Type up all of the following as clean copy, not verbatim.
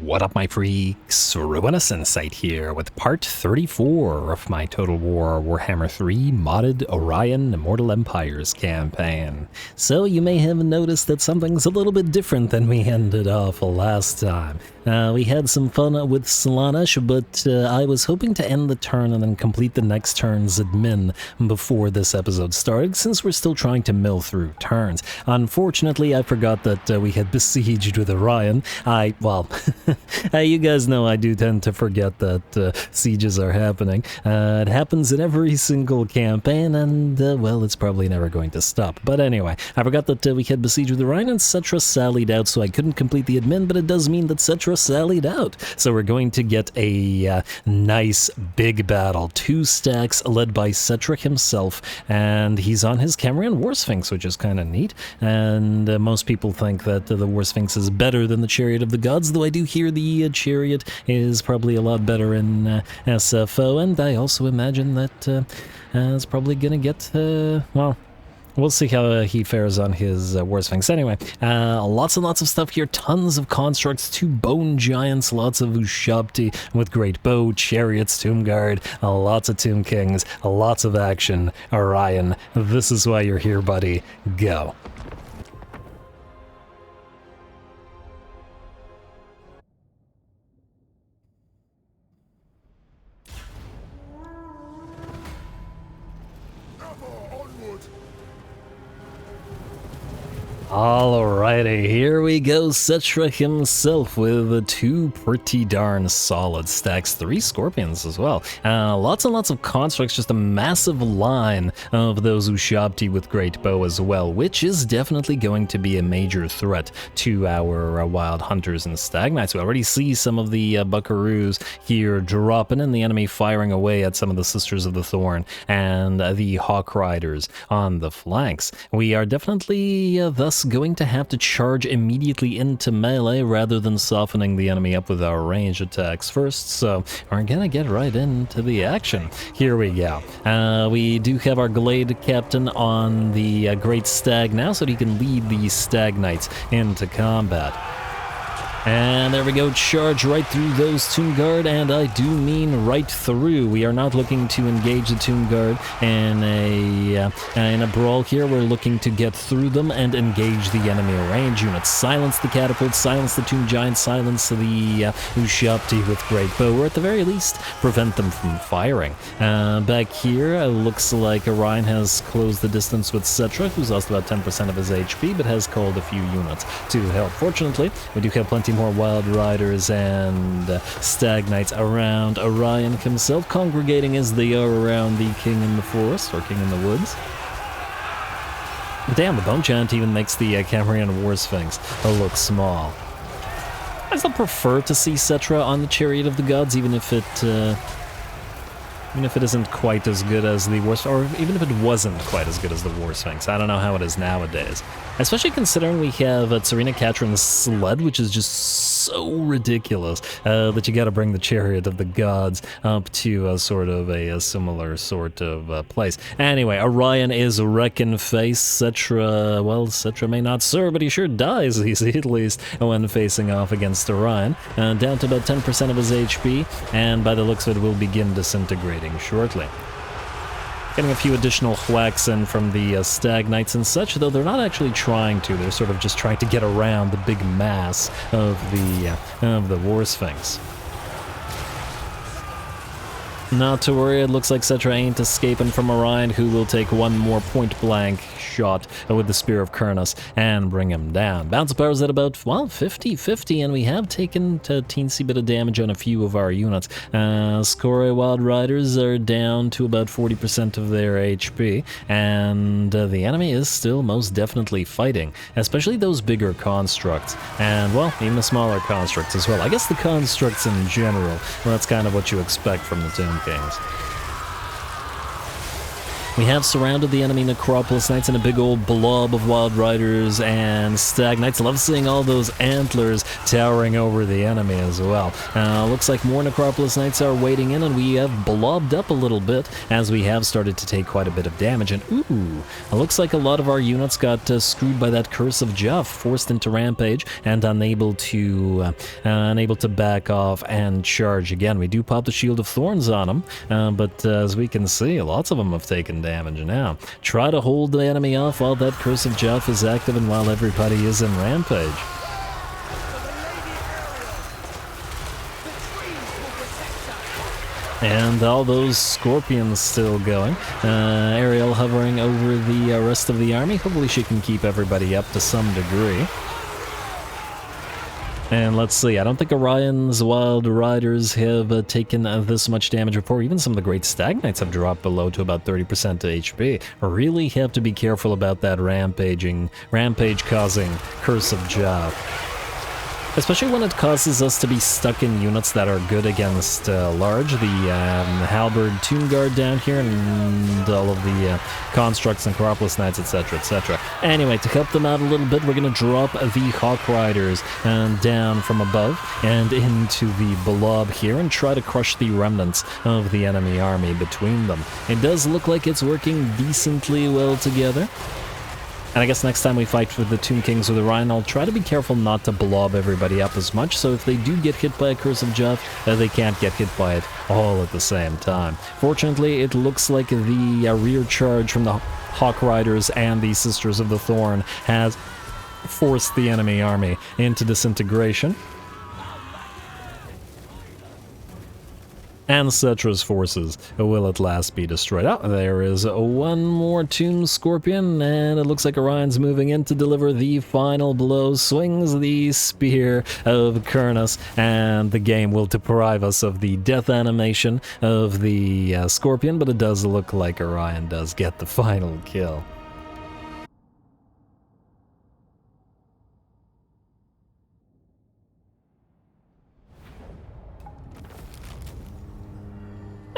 What up, my freaks? RuinusInsight here with part 34 of my Total War Warhammer 3 modded Orion Immortal Empires campaign. So you may have noticed that something's a little bit different than we ended off last time. We had some fun with Slaanesh, but I was hoping to end the turn and then complete the next turn's admin before this episode started, since we're still trying to mill through turns. Unfortunately, I forgot that we had besieged with Orion. You guys know I do tend to forget that sieges are happening. It happens in every single campaign, and, well, it's probably never going to stop. But anyway, I forgot that we had besieged with Orion, and Settra sallied out, so I couldn't complete the admin, but it does mean that Settra sallied out. So we're going to get a nice big battle. 2 stacks led by Settra himself, and he's on his Cambrian War Sphinx, which is kind of neat. And most people think that the War Sphinx is better than the Chariot of the Gods, though I do hear the Chariot is probably a lot better in SFO, and I also imagine that it's probably gonna get, well, we'll see how he fares on his War Sphinx. Anyway, lots and lots of stuff here. Tons of constructs, 2 bone giants, lots of Ushabti with great bow, chariots, Tomb Guard, lots of Tomb Kings, lots of action. Orion, this is why you're here, buddy. Go. Alrighty, here we go. Settra himself with 2 pretty darn solid stacks, 3 scorpions as well. Lots and lots of constructs, just a massive line of those Ushabti with great bow as well, which is definitely going to be a major threat to our wild hunters and stag knights. We already see some of the buckaroos here dropping, and the enemy firing away at some of the Sisters of the Thorn and the Hawk Riders on the flanks. We are definitely thus going to have to charge immediately into melee rather than softening the enemy up with our range attacks first, so we're gonna get right into the action. Here we go. We do have our Glade Captain on the Great Stag now, so that he can lead the Stag Knights into combat. And there we go, charge right through those Tomb Guard, and I do mean right through. We are not looking to engage the Tomb Guard in a brawl here. We're looking to get through them and engage the enemy range units. Silence the catapults, silence the Tomb Giants, silence the Ushabti with great bow, or at the very least, prevent them from firing. Back here, looks like Orion has closed the distance with Settra, who's lost about 10% of his HP, but has called a few units to help. Fortunately, we do have plenty more Wild Riders and Stag Knights around Orion himself, congregating as they are around the King in the Forest, or King in the Woods. Damn, the Bone Giant even makes the Cambrian War Sphinx look small. I still prefer to see Settra on the Chariot of the Gods, even if it isn't quite as good as the War Sphinx, or even if it wasn't quite as good as the War Sphinx. I don't know how it is nowadays. Especially considering we have Tsarina Katrin's sled, which is just so ridiculous that you gotta bring the Chariot of the Gods up to a sort of a similar sort of place. Anyway, Orion is wrecking face. Settra, well, Settra may not serve, but he sure dies easy, at least, when facing off against Orion. Down to about 10% of his HP, and by the looks of it, will begin disintegrating shortly. Getting a few additional whacks in from the Stag Knights and such, though they're not actually trying to. They're sort of just trying to get around the big mass of the War Sphinx. Not to worry, it looks like Settra ain't escaping from Orion, who will take one more point-blank shot with the Spear of Kurnus and bring him down. Bounce powers at about, well, 50-50, and we have taken a teensy bit of damage on a few of our units. Skore Wild Riders are down to about 40% of their HP, and the enemy is still most definitely fighting, especially those bigger constructs, and, well, even the smaller constructs as well. I guess the constructs in general, well, that's kind of what you expect from the Tomb Kings. We have surrounded the enemy Necropolis Knights in a big old blob of Wild Riders and Stag Knights. Love seeing all those antlers towering over the enemy as well. Looks like more Necropolis Knights are waiting in, and we have blobbed up a little bit as we have started to take quite a bit of damage. And ooh, it looks like a lot of our units got screwed by that Curse of Jeff, forced into Rampage and unable to back off and charge again. We do pop the Shield of Thorns on them, but as we can see, lots of them have taken damage now. Try to hold the enemy off while that Curse of Jeff is active and while everybody is in Rampage. And all those scorpions still going. Ariel hovering over the rest of the army. Hopefully she can keep everybody up to some degree. And let's see, I don't think Orion's Wild Riders have taken this much damage before. Even some of the Great Stag Knights have dropped below to about 30% HP. Really have to be careful about that rampage-causing Curse of Job. Especially when it causes us to be stuck in units that are good against large. The Halberd Tomb Guard down here and all of the Constructs and Necropolis Knights, etc., etc. Anyway, to help them out a little bit, we're going to drop the Hawk Riders down from above and into the blob here and try to crush the remnants of the enemy army between them. It does look like it's working decently well together. And I guess next time we fight with the Tomb Kings with Orion, I'll try to be careful not to blob everybody up as much, so if they do get hit by a Curse of Jeff, they can't get hit by it all at the same time. Fortunately, it looks like the rear charge from the Hawk Riders and the Sisters of the Thorn has forced the enemy army into disintegration. And Settra's forces will at last be destroyed. Oh, there is one more Tomb Scorpion, and it looks like Orion's moving in to deliver the final blow. Swings the Spear of Kurnus, and the game will deprive us of the death animation of the Scorpion, but it does look like Orion does get the final kill.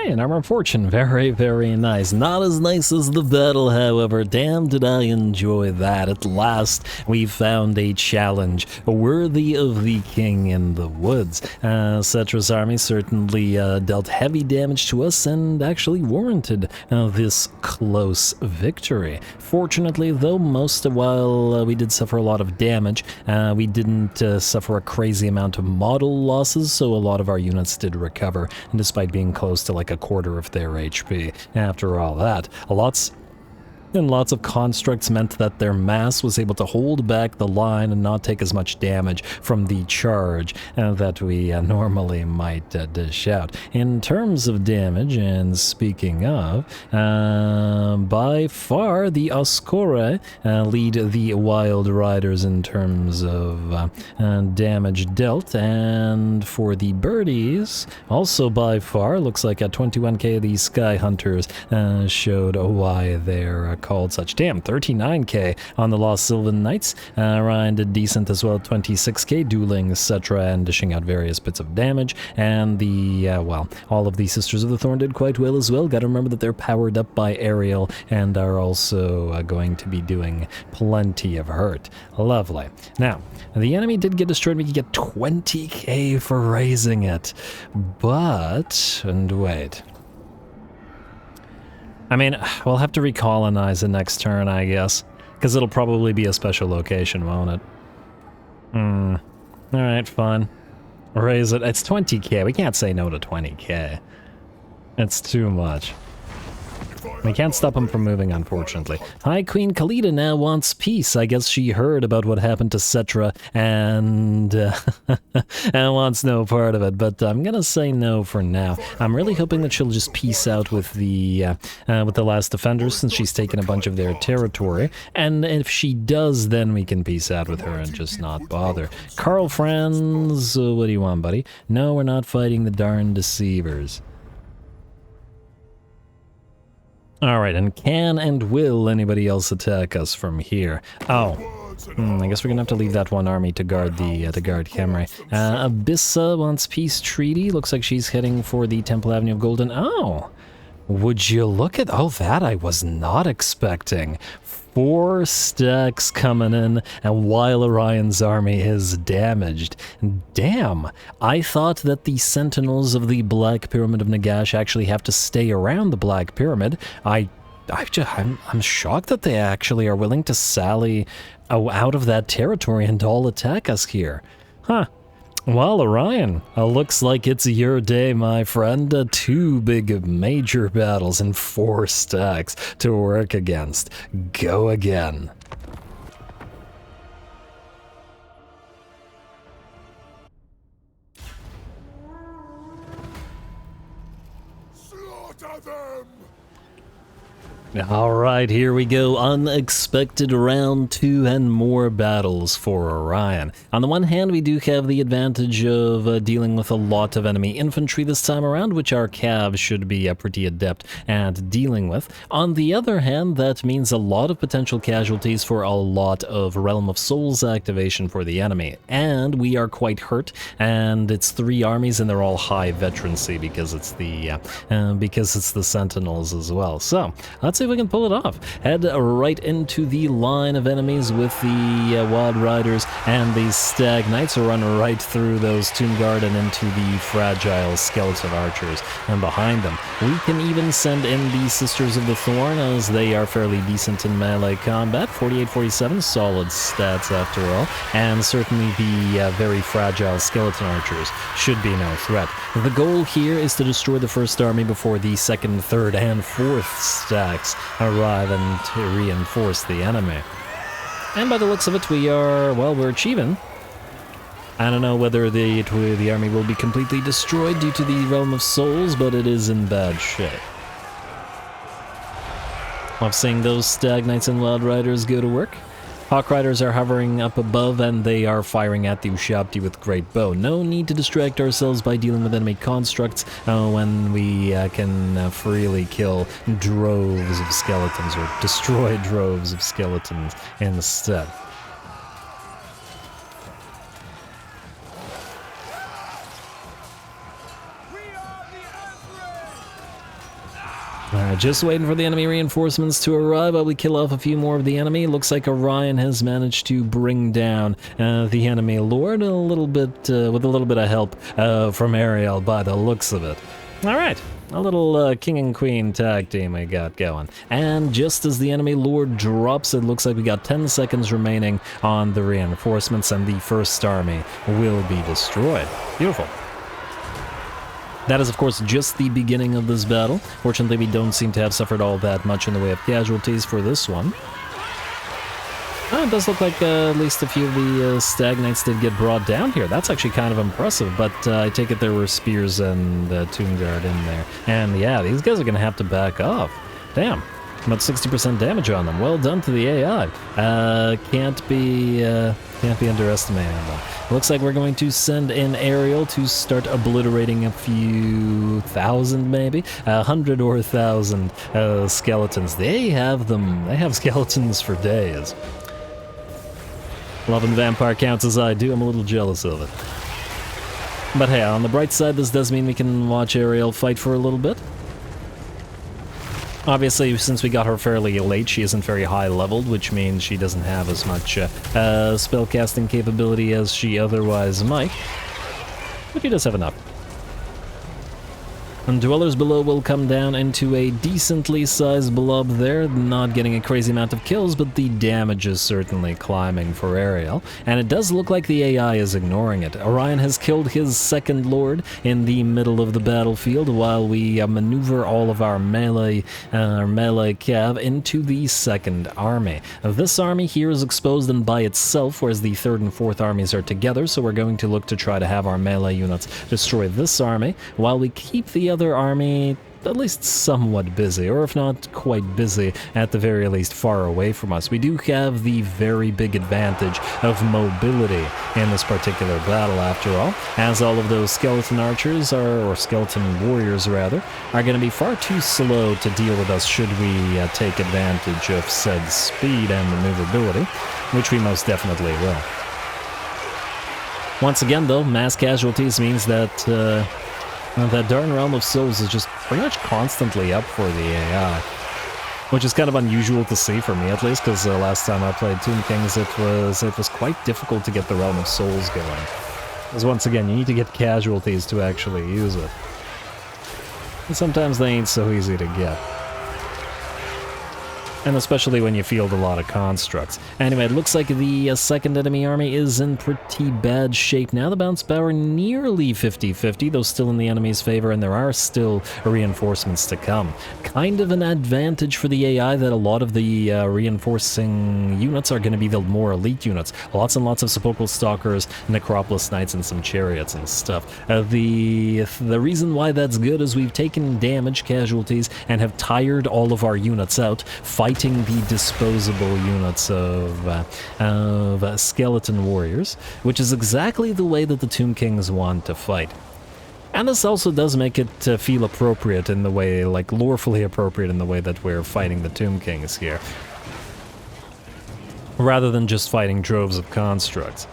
And Armor of Fortune, very, very nice. Not as nice as the battle, however. Damn, did I enjoy that. At last, we found a challenge worthy of the King in the Woods. Settra's army certainly dealt heavy damage to us and actually warranted this close victory. Fortunately, though, while we did suffer a lot of damage, we didn't suffer a crazy amount of model losses, so a lot of our units did recover, and despite being close to like a quarter of their HP. After all that, lots of constructs meant that their mass was able to hold back the line and not take as much damage from the charge that we normally might dish out. In terms of damage, and speaking of, by far the Oscore lead the Wild Riders in terms of damage dealt, and for the Birdies, also by far, looks like at 21k the Sky Hunters showed why they're called such. Damn, 39k on the Lost Sylvan Knights. Ryan did decent as well, 26k, dueling Settra and dishing out various bits of damage. And all of the Sisters of the Thorn did quite well as well. Gotta remember that they're powered up by Ariel and are also going to be doing plenty of hurt. Lovely. Now, the enemy did get destroyed. We could get 20k for raising it. And wait. I mean, we'll have to recolonize it next turn, I guess. Because it'll probably be a special location, won't it? Alright, fine. Raise it. It's 20k. We can't say no to 20k. It's too much. We can't stop him from moving, unfortunately. High Queen Khalida now wants peace. I guess she heard about what happened to Settra and wants no part of it, but I'm gonna say no for now. I'm really hoping that she'll just peace out with the last defenders, since she's taken a bunch of their territory, and if she does, then we can peace out with her and just not bother. Carl Franz, what do you want, buddy? No, we're not fighting the darn deceivers. Alright, and can and will anybody else attack us from here? Oh. I guess we're gonna have to leave that one army to guard Khemri. Abyssa wants peace treaty. Looks like she's heading for the Temple Avenue of Golden. Oh! Would you look at... Oh, that I was not expecting. 4 stacks coming in, and while Orion's army is damaged. Damn, I thought that the Sentinels of the Black Pyramid of Nagash actually have to stay around the Black Pyramid. I'm shocked that they actually are willing to sally out of that territory and all attack us here. Huh. Well, Orion, looks like it's your day, my friend. 2 big major battles and 4 stacks to work against. Go again. Slaughter them! Alright, here we go. Unexpected round 2 and more battles for Orion. On the one hand, we do have the advantage of dealing with a lot of enemy infantry this time around, which our Cavs should be pretty adept at dealing with. On the other hand, that means a lot of potential casualties for a lot of Realm of Souls activation for the enemy. And we are quite hurt, and it's 3 armies and they're all high veterancy because it's the Sentinels as well. So, let's see if we can pull it off. Head right into the line of enemies with the Wild Riders and the Stag Knights, will run right through those Tomb Guard and into the fragile Skeleton Archers. And behind them, we can even send in the Sisters of the Thorn, as they are fairly decent in melee combat. 48-47, solid stats after all. And certainly the very fragile Skeleton Archers should be no threat. The goal here is to destroy the first army before the second, third, and fourth stacks arrive and to reinforce the enemy. And by the looks of it, we're achieving. I don't know whether the army will be completely destroyed due to the Realm of Souls, but it is in bad shape. Love seeing those Stag Knights and Wild Riders go to work. Hawk Riders are hovering up above and they are firing at the Ushabti with great bow. No need to distract ourselves by dealing with enemy constructs when we can freely kill droves of skeletons, or destroy droves of skeletons instead. Just waiting for the enemy reinforcements to arrive while we kill off a few more of the enemy. Looks like Orion has managed to bring down the enemy lord with a little bit of help from Ariel by the looks of it. Alright, a little king and queen tag team we got going. And just as the enemy lord drops, it looks like we got 10 seconds remaining on the reinforcements and the first army will be destroyed. Beautiful. That is, of course, just the beginning of this battle. Fortunately, we don't seem to have suffered all that much in the way of casualties for this one. It does look like at least a few of the Stag Knights did get brought down here. That's actually kind of impressive, but I take it there were spears and Tomb Guard in there. And yeah, these guys are going to have to back off. Damn. About 60% damage on them. Well done to the AI. Can't be underestimating them. Looks like we're going to send in Ariel to start obliterating a few thousand, maybe 100 or 1,000 skeletons. They have them. They have skeletons for days. Loving vampire counts as I do. I'm a little jealous of it. But hey, on the bright side, this does mean we can watch Ariel fight for a little bit. Obviously, since we got her fairly late, she isn't very high leveled, which means she doesn't have as much spellcasting capability as she otherwise might. But she does have enough. And Dwellers Below will come down into a decently sized blob there, not getting a crazy amount of kills, but the damage is certainly climbing for Ariel. And it does look like the AI is ignoring it. Orion has killed his second lord in the middle of the battlefield while we maneuver all of our melee cav into the second army. This army here is exposed and by itself, whereas the third and fourth armies are together, so we're going to look to try to have our melee units destroy this army, while we keep the other army at least somewhat busy, or if not quite busy, at the very least far away from us. We do have the very big advantage of mobility in this particular battle, after all, as all of those skeleton archers, or skeleton warriors rather, are going to be far too slow to deal with us should we take advantage of said speed and maneuverability, which we most definitely will. Once again though, mass casualties means that that darn Realm of Souls is just pretty much constantly up for the AI. Which is kind of unusual to see for me, at least, because last time I played Tomb Kings, it was quite difficult to get the Realm of Souls going. Because once again, you need to get casualties to actually use it. And sometimes they ain't so easy to get. And especially when you field a lot of constructs. Anyway, it looks like the second enemy army is in pretty bad shape now. The bounce power nearly 50-50, though still in the enemy's favor, and there are still reinforcements to come. Kind of an advantage for the AI that a lot of the reinforcing units are going to be the more elite units. Lots and lots of Sepulchral Stalkers, Necropolis Knights, and some Chariots and stuff. The reason why that's good is we've taken damage, casualties, and have tired all of our units out, fighting the disposable units of skeleton warriors, which is exactly the way that the Tomb Kings want to fight. And this also does make it feel appropriate in the way, like lorefully appropriate in the way that we're fighting the Tomb Kings here, rather than just fighting droves of constructs.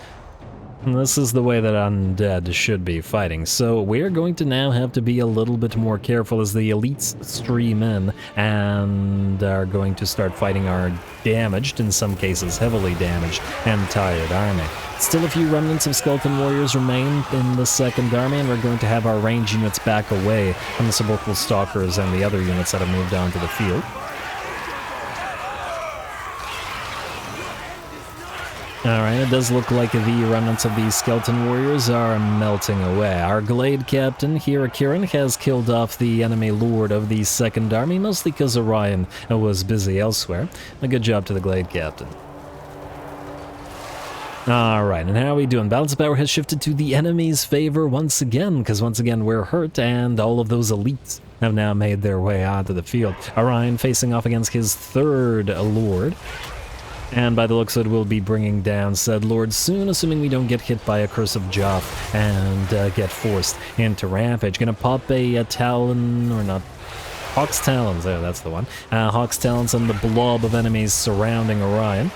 And this is the way that undead should be fighting, so we're going to now have to be a little bit more careful as the elites stream in and are going to start fighting our damaged, in some cases heavily damaged, and tired army. Still a few remnants of skeleton warriors remain in the second army, and we're going to have our range units back away from the Sepulchral Stalkers and the other units that have moved onto the field. Alright, it does look like the remnants of these skeleton warriors are melting away. Our Glade Captain, Kiran, has killed off the enemy lord of the second army, mostly because Orion was busy elsewhere. A good job to the Glade Captain. Alright, and how are we doing? Balance of power has shifted to the enemy's favor once again, because once again we're hurt, and all of those elites have now made their way onto the field. Orion facing off against his third lord. And by the looks of it, we'll be bringing down said lord soon, assuming we don't get hit by a Curse of Joff and get forced into Rampage. Gonna pop a Talon, or not, Hawk's Talons, there, that's the one. Hawk's Talons and the blob of enemies surrounding Orion.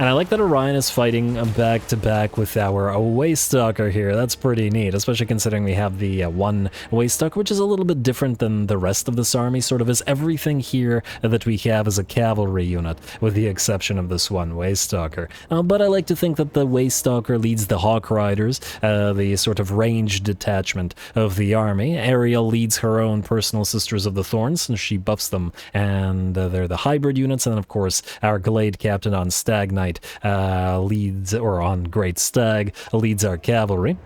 And I like that Orion is fighting back-to-back with our Waystalker here. That's pretty neat, especially considering we have the one Waystalker, which is a little bit different than the rest of this army, sort of as everything here that we have is a cavalry unit, with the exception of this one Waystalker. But I like to think that the Waystalker leads the Hawk Riders, the sort of ranged detachment of the army. Ariel leads her own personal Sisters of the Thorns, and she buffs them, and they're the hybrid units, and then of course our Glade Captain on Stag Knight leads, or on Great Stag, leads our cavalry.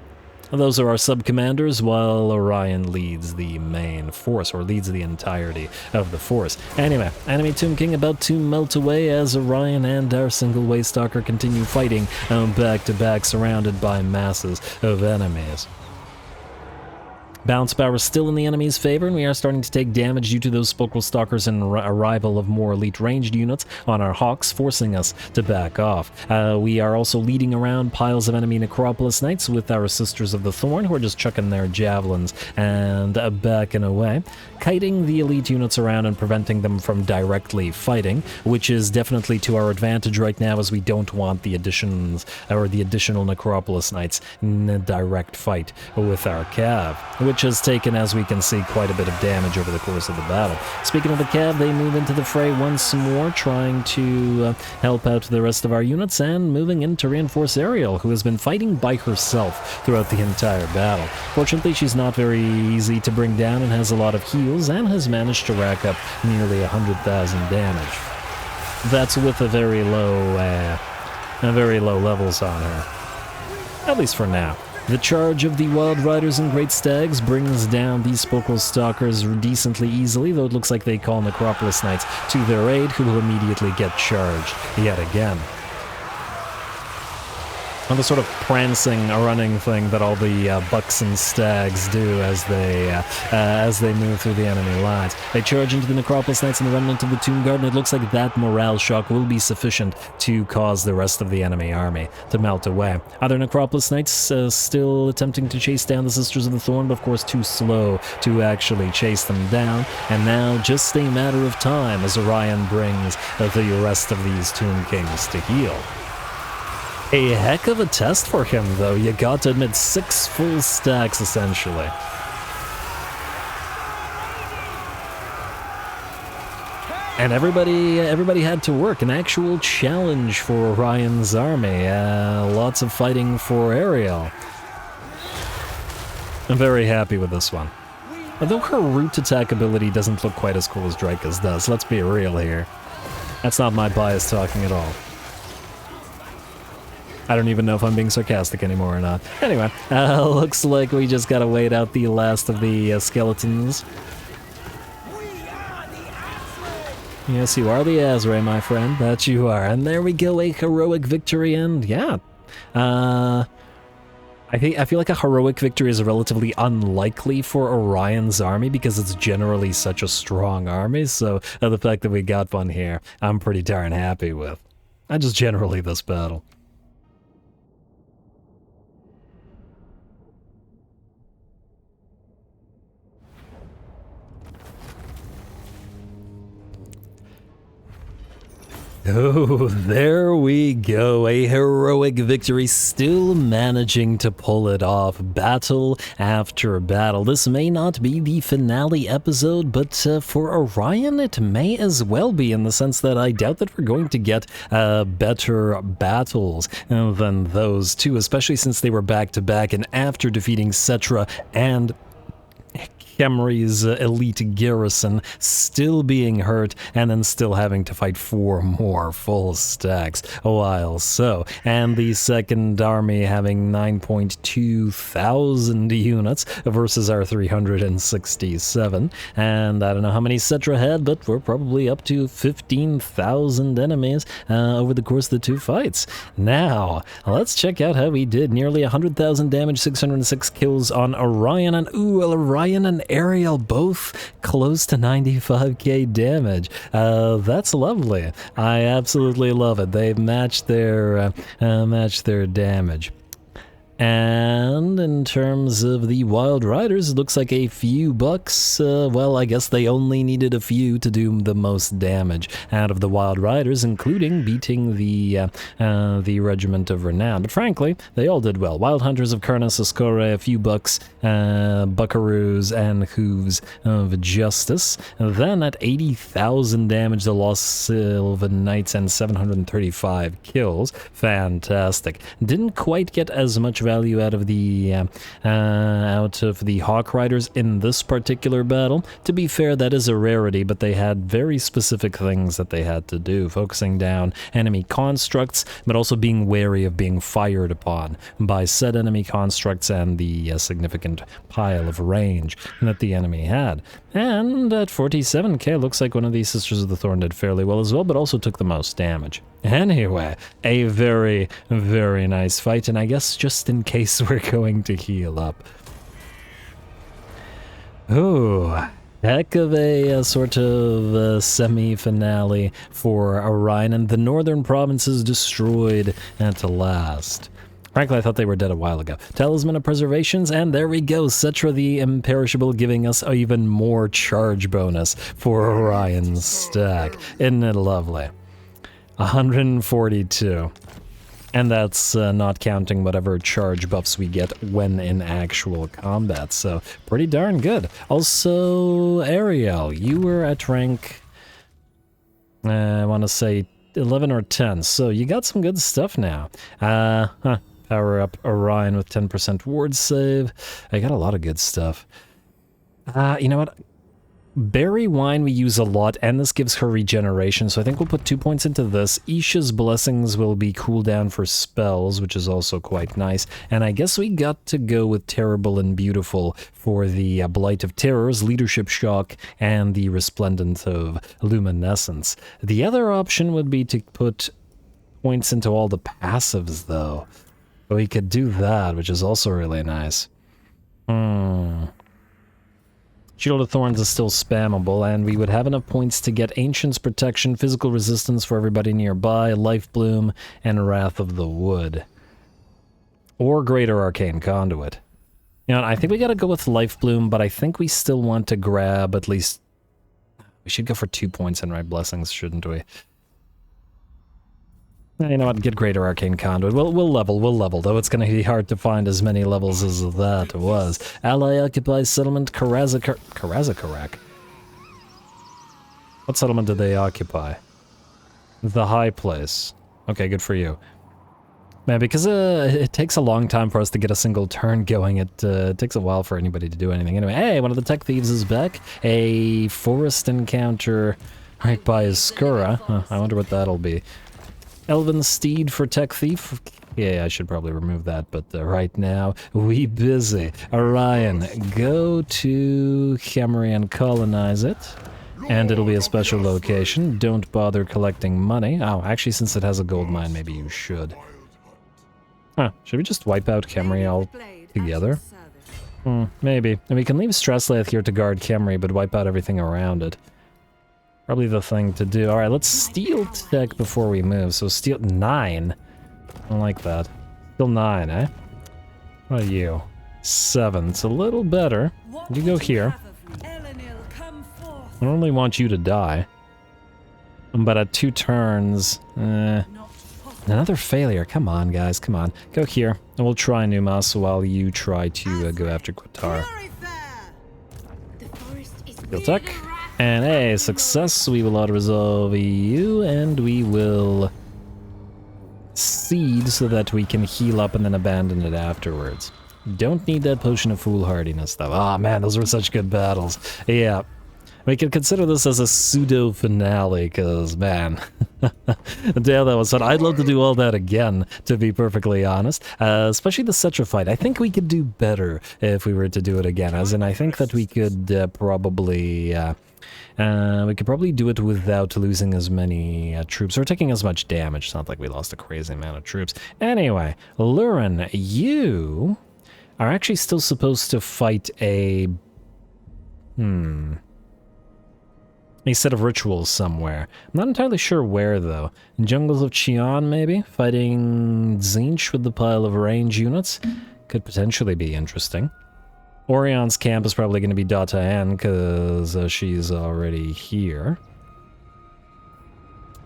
Those are our sub-commanders, while Orion leads the main force, or leads the entirety of the force. Anyway, enemy Tomb King about to melt away as Orion and our single Waystalker continue fighting back-to-back, surrounded by masses of enemies. Bounce power is still in the enemy's favor, and we are starting to take damage due to those Sepulchral Stalkers and arrival of more elite ranged units on our Hawks, forcing us to back off. We are also leading around piles of enemy Necropolis Knights with our Sisters of the Thorn, who are just chucking their javelins and backing away, kiting the elite units around and preventing them from directly fighting, which is definitely to our advantage right now, as we don't want the additions, or the additional Necropolis Knights in a direct fight with our Cav, which has taken, as we can see, quite a bit of damage over the course of the battle. Speaking of the Cav, they move into the fray once more, trying to help out the rest of our units, and moving in to reinforce Ariel, who has been fighting by herself throughout the entire battle. Fortunately, she's not very easy to bring down and has a lot of heals, and has managed to rack up nearly 100,000 damage. That's with a very low levels on her, at least for now. The charge of the Wild Riders and Great Stags brings down these Sepulchral Stalkers decently easily, though it looks like they call Necropolis Knights to their aid, who will immediately get charged yet again. On the sort of prancing, running thing that all the bucks and stags do as they move through the enemy lines. They charge into the Necropolis Knights and the remnant of the Tomb Guard, and it looks like that morale shock will be sufficient to cause the rest of the enemy army to melt away. Other Necropolis Knights still attempting to chase down the Sisters of the Thorn, but of course too slow to actually chase them down, and now just a matter of time as Orion brings the rest of these Tomb Kings to heal. A heck of a test for him, though. You got to admit, 6 full stacks, essentially. And everybody had to work, an actual challenge for Orion's army. Lots of fighting for Ariel. I'm very happy with this one. Although her root attack ability doesn't look quite as cool as Draca's does, let's be real here. That's not my bias talking at all. I don't even know if I'm being sarcastic anymore or not. Anyway, looks like we just gotta wait out the last of the skeletons. Yes, you are the Azray, my friend. That you are. And there we go, a heroic victory, and yeah. I feel like a heroic victory is relatively unlikely for Orion's army because it's generally such a strong army, so the fact that we got one here, I'm pretty darn happy with. And just generally this battle. Oh, there we go, a heroic victory, still managing to pull it off, battle after battle. This may not be the finale episode, but for Orion it may as well be, in the sense that I doubt that we're going to get better battles than those two, especially since they were back-to-back, and after defeating Settra and Khemri's elite garrison still being hurt, and then still having to fight 4 more full stacks while so. And the second army having 9.2 thousand units versus our 367. And I don't know how many Settra had, but we're probably up to 15,000 enemies over the course of the 2 fights. Now, let's check out how we did. Nearly 100,000 damage, 606 kills on Orion, and ooh, Orion and Ariel both close to 95k damage. That's lovely. I absolutely love it. They matched their damage. And in terms of the Wild Riders, it looks like a few bucks. Well, I guess they only needed a few to do the most damage out of the Wild Riders, including beating the Regiment of Renown. But frankly, they all did well. Wild Hunters of Karnas Escore, a few bucks, Buckaroos, and Hooves of Justice. Then at 80,000 damage, the Lost Sylvan Knights and 735 kills. Fantastic. Didn't quite get as much value out of the Hawk Riders in this particular battle. To be fair, that is a rarity, but they had very specific things that they had to do, focusing down enemy constructs, but also being wary of being fired upon by said enemy constructs and the significant pile of range that the enemy had. And at 47k, looks like one of these Sisters of the Thorn did fairly well as well, but also took the most damage. Anyway, a very, very nice fight, and I guess just in case we're going to heal up. Oh, heck of a sort of semi-finale for Orion, and the northern provinces destroyed at last. Frankly, I thought they were dead a while ago. Talisman of Preservations, and there we go, Settra the Imperishable giving us even more charge bonus for Orion's stack. Isn't it lovely? 142. And that's not counting whatever charge buffs we get when in actual combat, so pretty darn good. Also, Ariel, you were at rank, I want to say 11 or 10, so you got some good stuff now. Power up Orion with 10% ward save. I got a lot of good stuff. You know what? Berry Wine we use a lot, and this gives her regeneration, so I think we'll put 2 points into this. Isha's Blessings will be cooldown for spells, which is also quite nice. And I guess we got to go with Terrible and Beautiful for the Blight of Terrors, Leadership Shock, and the Resplendent of Luminescence. The other option would be to put points into all the passives, though. But we could do that, which is also really nice. Shield of Thorns is still spammable, and we would have enough points to get Ancient's Protection, Physical Resistance for everybody nearby, Life Bloom, and Wrath of the Wood. Or Greater Arcane Conduit. You know, I think we gotta go with Life Bloom, but I think we still want to grab at least... We should go for 2 points in Right Blessings, shouldn't we? You know what, get Greater Arcane Conduit. We'll level, though it's gonna be hard to find as many levels as that was. Ally occupies settlement Karazakarak. What settlement did they occupy? The High Place. Okay, good for you. Man, because it takes a long time for us to get a single turn going, it takes a while for anybody to do anything. Anyway, hey, one of the tech thieves is back. A forest encounter right by Skura. Huh, I wonder what that'll be. Elven Steed for tech thief. Yeah, I should probably remove that, but right now, we busy. Orion, go to Camry and colonize it. And it'll be a special location. Don't bother collecting money. Oh, actually, since it has a gold mine, maybe you should. Huh, should we just wipe out Camry all together? Maybe. And we can leave Stresslath here to guard Camry, but wipe out everything around it. Probably the thing to do. Alright, let's steal tech before we move. So steal 9. I don't like that. Still 9, eh? What are you? 7. It's a little better. You go here. I don't really want you to die. But at 2 turns... Another failure. Come on, guys. Come on. Go here. And we'll try Numas while you try to go after Qatar. Heal tech. And hey, success. We will auto-resolve you, and we will seed so that we can heal up and then abandon it afterwards. Don't need that potion of foolhardiness, though. Ah, man, those were such good battles. Yeah. We can consider this as a pseudo-finale, because, man, damn, that was fun. I'd love to do all that again, to be perfectly honest. Especially the Settra fight. I think we could do better if we were to do it again, as in I think that we could probably do it without losing as many troops, or taking as much damage. It's not like we lost a crazy amount of troops. Anyway, Loren, you are actually still supposed to fight a set of rituals somewhere. I'm not entirely sure where, though. In Jungles of Qian, maybe? Fighting Tzeentch with the pile of range units? Could potentially be interesting. Orion's camp is probably going to be Data N, because she's already here.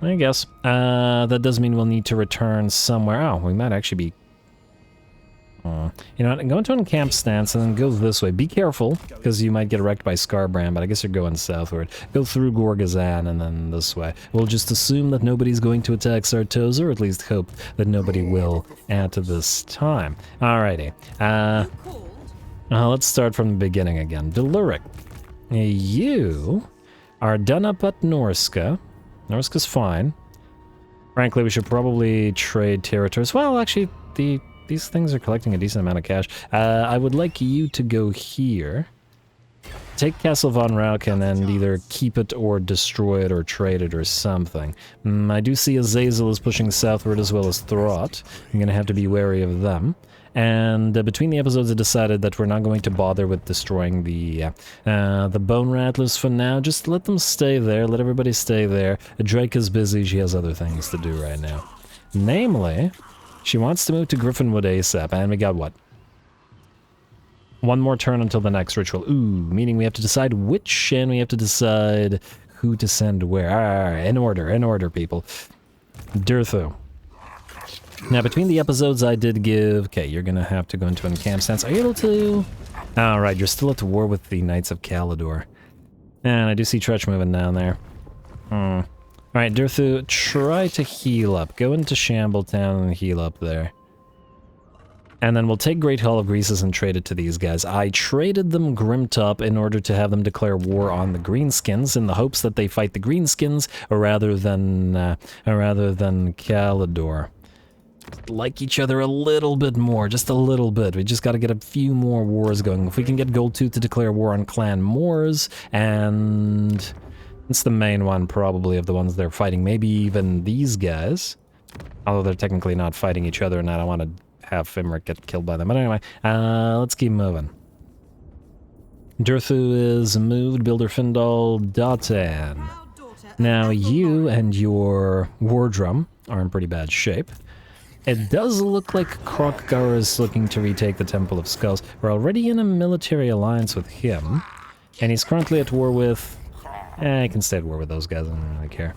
I guess. That does mean we'll need to return somewhere. Oh, we might actually be... you know what, go into an camp stance and then go this way. Be careful, because you might get wrecked by Scarbrand, but I guess you're going southward. Go through Gorgazan and then this way. We'll just assume that nobody's going to attack Sartosa, or at least hope that nobody will at this time. Alrighty. Let's start from the beginning again. Deluric, you are done up at Norska. Norska's fine. Frankly, we should probably trade territories. Well, actually, these things are collecting a decent amount of cash. I would like you to go here. Take Castle von Rauken and either keep it or destroy it or trade it or something. I do see Azazel is pushing southward as well as Throt. I'm going to have to be wary of them. And between the episodes I decided that we're not going to bother with destroying the Bone Rattlers for now. Just let them stay there. Let everybody stay there. Drake is busy. She has other things to do right now. Namely... she wants to move to Griffinwood ASAP, and we got what? 1 more turn until the next ritual. Ooh, meaning we have to decide which, and we have to decide who to send where. Alright, in order, people. Durthu. Now, between the episodes I did give... okay, you're gonna have to go into an camp stance. Are you able to... alright, you're still at war with the Knights of Calidor. And I do see Tretch moving down there. Alright, Durthu, try to heal up. Go into Shambletown and heal up there. And then we'll take Great Hall of Greases and trade it to these guys. I traded them Grimtop in order to have them declare war on the Greenskins in the hopes that they fight the Greenskins rather than Calidor. Like each other a little bit more, just a little bit. We just got to get a few more wars going. If we can get Goldtooth to declare war on Clan Moors, and... it's the main one, probably, of the ones they're fighting. Maybe even these guys. Although they're technically not fighting each other, and I don't want to have Fimric get killed by them. But anyway, let's keep moving. Durthu is moved. Builder Findal, Datan. Now, you and your War Drum are in pretty bad shape. It does look like Krokgar is looking to retake the Temple of Skulls. We're already in a military alliance with him. And he's currently at war with... I can stay at war with those guys, I don't really care.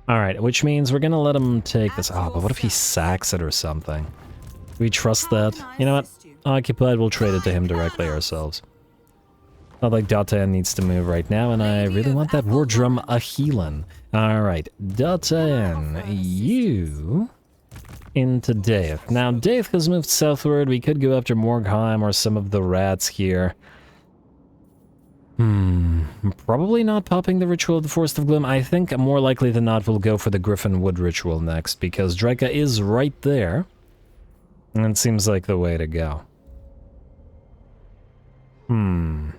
Alright, which means we're gonna let him take this. Oh, but what if he sacks it or something? Do we trust that? You know what? Occupied, we'll trade it to him directly ourselves. Not like Data needs to move right now, and I really want that War Drum a healing. Alright, Data, you into Daith. Now, Daith has moved southward. We could go after Morgheim or some of the rats here. Probably not popping the Ritual of the Forest of Gloom. I think more likely than not we'll go for the Griffin Wood Ritual next, because Dreka is right there. And it seems like the way to go. I'm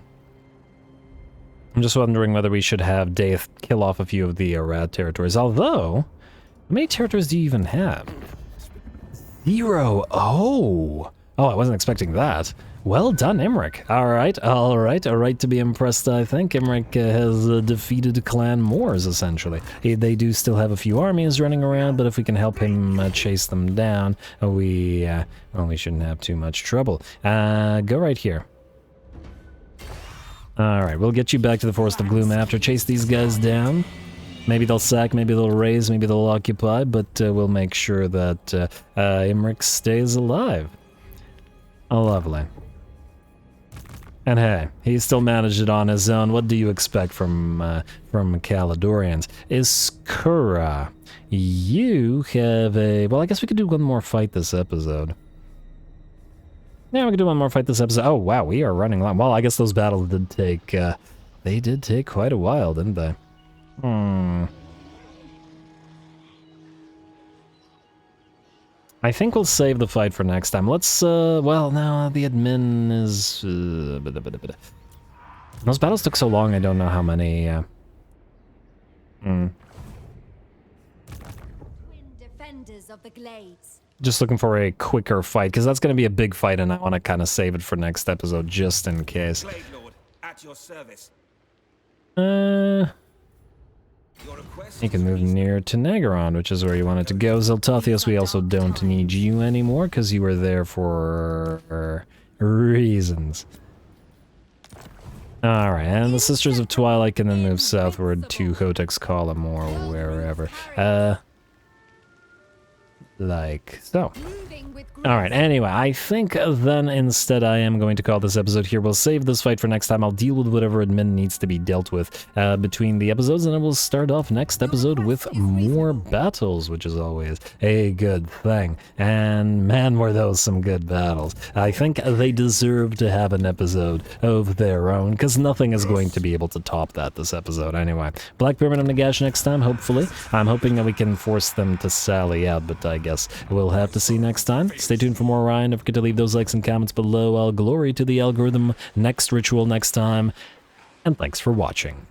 just wondering whether we should have Daith kill off a few of the rat territories. Although, how many territories do you even have? 0. Oh, I wasn't expecting that. Well done, Imric. All right. A right to be impressed, I think. Imric has defeated Clan Moors, essentially. They do still have a few armies running around, but if we can help him chase them down, we shouldn't have too much trouble. Go right here. Alright, we'll get you back to the Forest of Gloom after. Chase these guys down. Maybe they'll sack, maybe they'll raise, maybe they'll occupy, but we'll make sure that Imric stays alive. Oh, lovely. And hey, he still managed it on his own. What do you expect from Caledorians? Iskura, you have a... Well, I guess we could do one more fight this episode. Yeah, we can do one more fight this episode. Oh, wow, we are running long. Well, I guess those battles did take, they did take quite a while, didn't they? I think we'll save the fight for next time. Let's, well, no, the admin is... Those battles took so long, I don't know how many, Defenders of the Glades. Just looking for a quicker fight, because that's going to be a big fight, and I want to kind of save it for next episode, just in case. Glade Lord, at your service. You can move near to Nagaron, which is where you wanted to go. Zeltathios, we also don't need you anymore, because you were there for reasons. Alright, and the Sisters of Twilight can then move southward to Hotek's Column or wherever. Like so. Alright, anyway, I think then instead I am going to call this episode here. We'll save this fight for next time. I'll deal with whatever admin needs to be dealt with between the episodes, and then we'll start off next episode with more battles, which is always a good thing. And man, were those some good battles. I think they deserve to have an episode of their own, because nothing is going to be able to top that this episode anyway. Black Pyramid and Nagash next time, hopefully. I'm hoping that we can force them to sally out, but I guess we'll have to see next time. Stay tuned for more Orion. Don't forget to leave those likes and comments below. All glory to the algorithm. Next ritual next time. And thanks for watching.